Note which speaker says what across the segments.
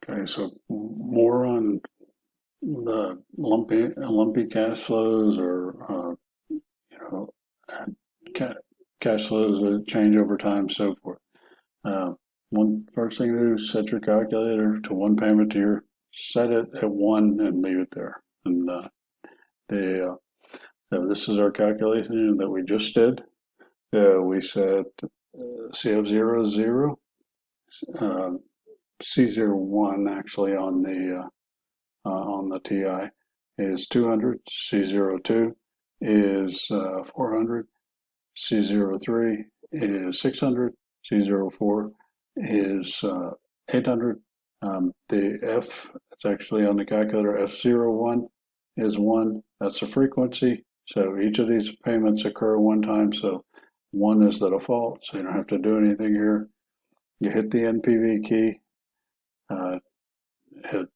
Speaker 1: Okay, so more on the lumpy cash flows or you know ca- cash flows that change over time, so forth. Uh, One first thing to do is set your calculator to one payment a year. Set it at one and leave it there. And the so this is our calculation that we just did. We set CF0 is 0, C01 actually on the TI is 200, C02 is 400, C03 is 600, C04 is 800. The F, it's actually on the calculator, F01 is 1. That's the frequency. So each of these payments occur one time. So 1 is the default. So you don't have to do anything here. You hit the NPV key, hit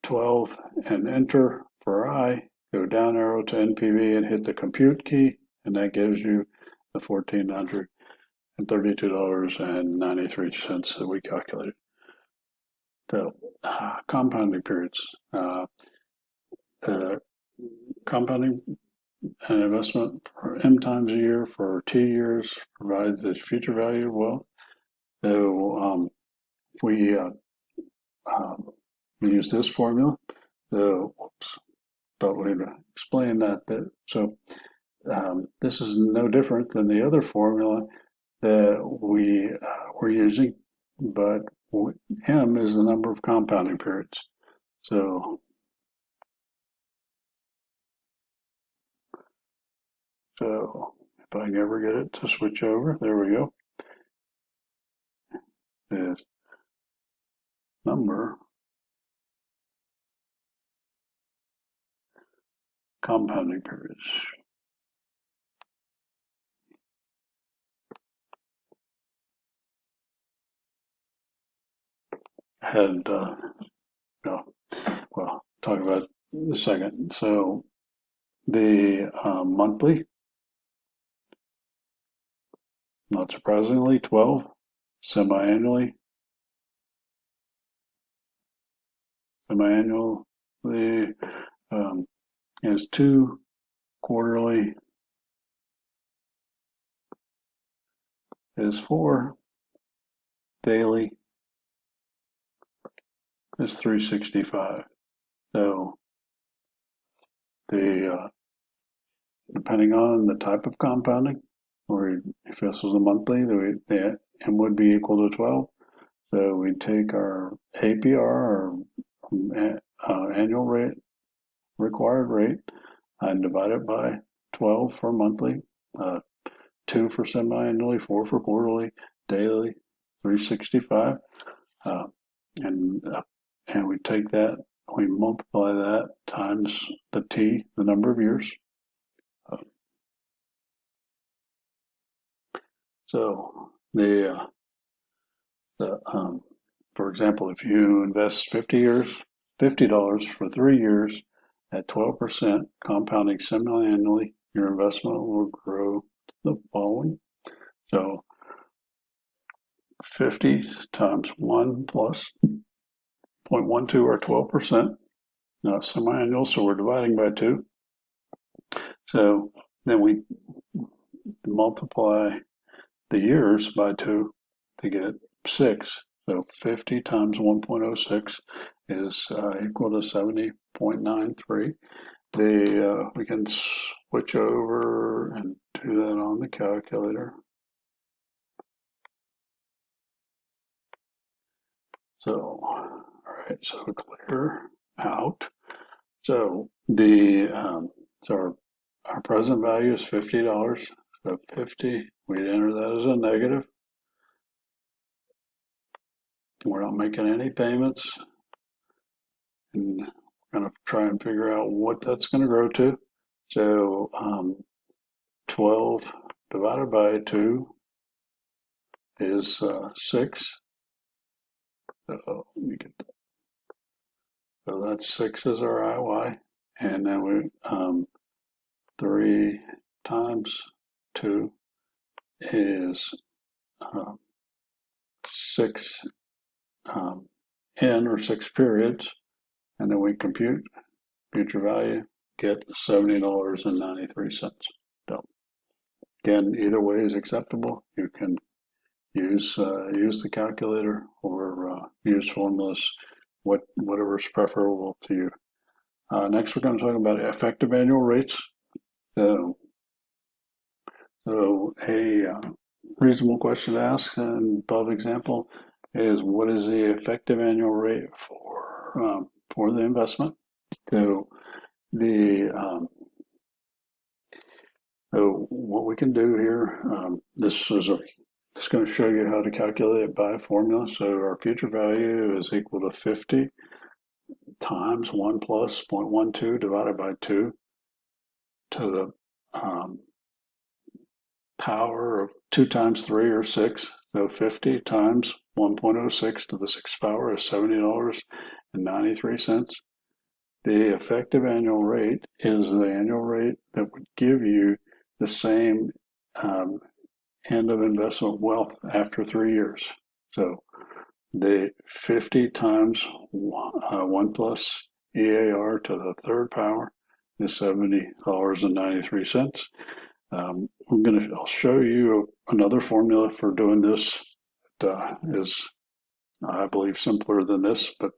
Speaker 1: 12 and enter for I, go down arrow to NPV and hit the compute key, and that gives you the $1,432.93 that we calculated. So, compounding periods. The compounding an investment for M times a year for T years provides this future value of wealth. So, if we use this formula, so, thought we'd explain that. So this is no different than the other formula that we were using, but M is the number of compounding periods. So if I can ever get it to switch over, there we go. Is number compounding periods. Had well, talk about the second. So the monthly, not surprisingly, 12, semi-annually, the is 2, quarterly is 4, daily is 365. So the depending on the type of compounding, or if this was a monthly, the M would be equal to 12. So we take our APR, or annual rate, required rate, and divide it by 12 for monthly, 2 for semi-annually, 4 for quarterly, daily, 365, and we take that, we multiply that times the T, the number of years. So for example, if you invest $50 for 3 years at 12% compounding semi-annually, your investment will grow the following. So 50 times 1 plus 0.12 or 12%. Now it's semi-annual, so we're dividing by 2. So then we multiply the years by 2 to get 6. So 50 times 1.06 is equal to 70.93. We can switch over and do that on the calculator. So, all right, so clear out. So our present value is $50. So 50, we'd enter that as a negative. We're not making any payments. And we're going to try and figure out what that's going to grow to. So 12 divided by 2 is 6. So let me get that. So that's 6 is our IY. And then we 3 times 2 is 6 n or 6 periods, and then we compute future value, get $70.93. So again, either way is acceptable. You can use the calculator or use formulas, whatever is preferable to you. Next, we're going to talk about effective annual rates. So a reasonable question to ask in above example is, what is the effective annual rate for the investment? So so what we can do here, this is going to show you how to calculate it by formula. So our future value is equal to 50 times 1 plus 0.12 divided by 2 to the power of 2 times 3 or 6. So 50 times 1.06 to the 6th power is $70.93. The effective annual rate is the annual rate that would give you the same end of investment wealth after 3 years. So the 50 times 1 plus EAR to the 3rd power is $70.93. I'll show you another formula for doing this that is, I believe, simpler than this, but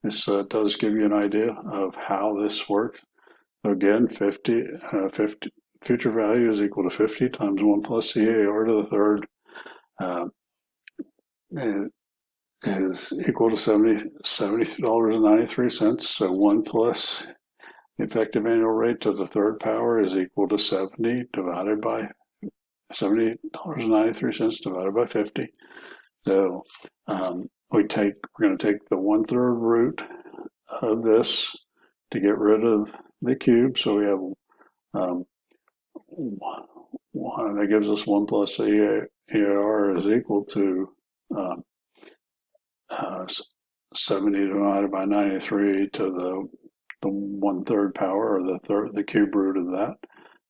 Speaker 1: this does give you an idea of how this works. So again, 50 future value is equal to 50 times 1 plus EAR to the 3rd is equal to $70.93. So 1 plus the effective annual rate to the 3rd power is equal to 70 divided by $70.93 divided by 50. So we're going to take the 1/3 root of this to get rid of the cube. So we have one that gives us 1 plus EAR is equal to 70 divided by 93 to the 1/3 power, or the cube root of that.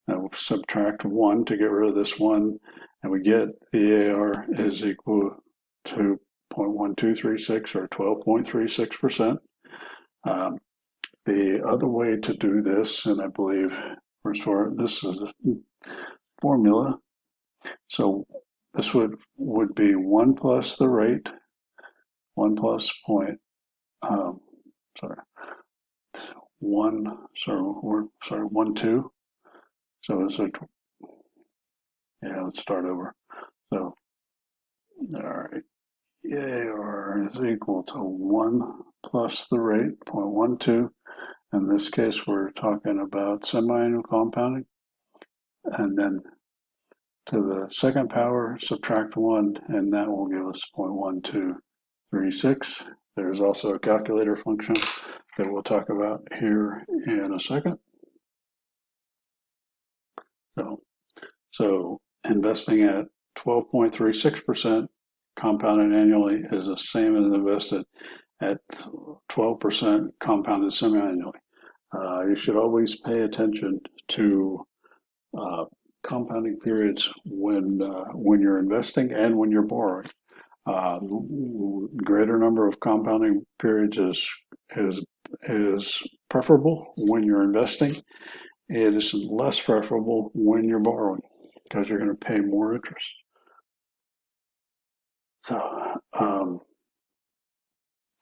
Speaker 1: Now we'll subtract 1 to get rid of this 1, and we get the EAR is equal to 0.1236 or 12.36%. The other way to do this, and I believe this is a formula, so this would be 1 plus the rate, 1 plus point, sorry, 1, so 1, 2. So it's let's start over. So, all right, EAR is equal to 1 plus the rate, 0.12. In this case, we're talking about semi-annual compounding. And then to the 2nd power, subtract 1, and that will give us 0.1236. There's also a calculator function that we'll talk about here in a second. So investing at 12.36% compounded annually is the same as invested at 12% compounded semi-annually. You should always pay attention to compounding periods when you're investing and when you're borrowing. Greater number of compounding periods is preferable when you're investing. It is less preferable when you're borrowing because you're going to pay more interest.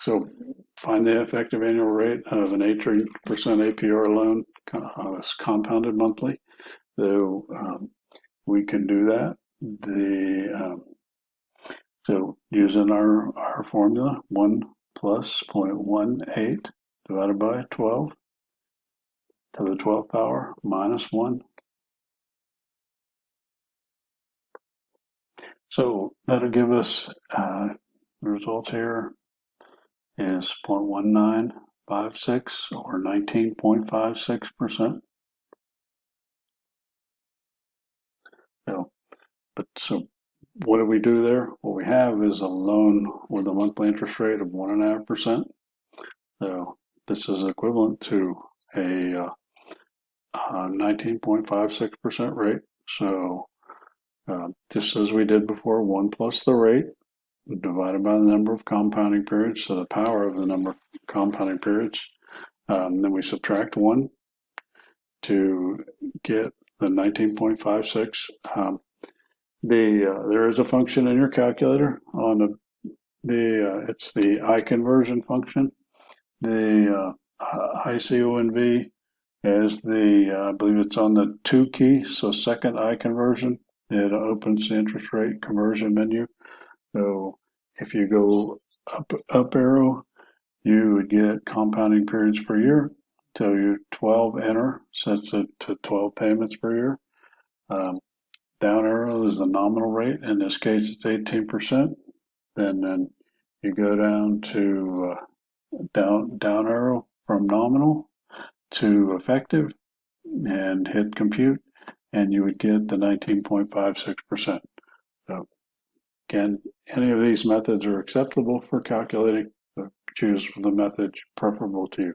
Speaker 1: So find the effective annual rate of an 8% APR loan compounded monthly. So we can do that. So using our formula, 1 plus 0.18 divided by 12 to the 12th power minus 1. So that'll give us the results here is 0.1956 or 19.56%. So what do we do there? What we have is a loan with a monthly interest rate of 1.5%. So this is equivalent to a 19.56% rate. So just as we did before, 1 plus the rate, divided by the number of compounding periods, so the power of the number of compounding periods. Then we subtract 1 to get the 19.56. There is a function in your calculator on it's the I conversion function. The ICONV is I believe it's on the 2 key, so second I conversion. It opens the interest rate conversion menu. So if you go up arrow, you would get compounding periods per year. So you 12 enter, sets it to 12 payments per year. Down arrow is the nominal rate. In this case, it's 18%. Then you go down to down arrow from nominal to effective and hit compute, and you would get the 19.56%. So again, any of these methods are acceptable for calculating. So choose the method preferable to you.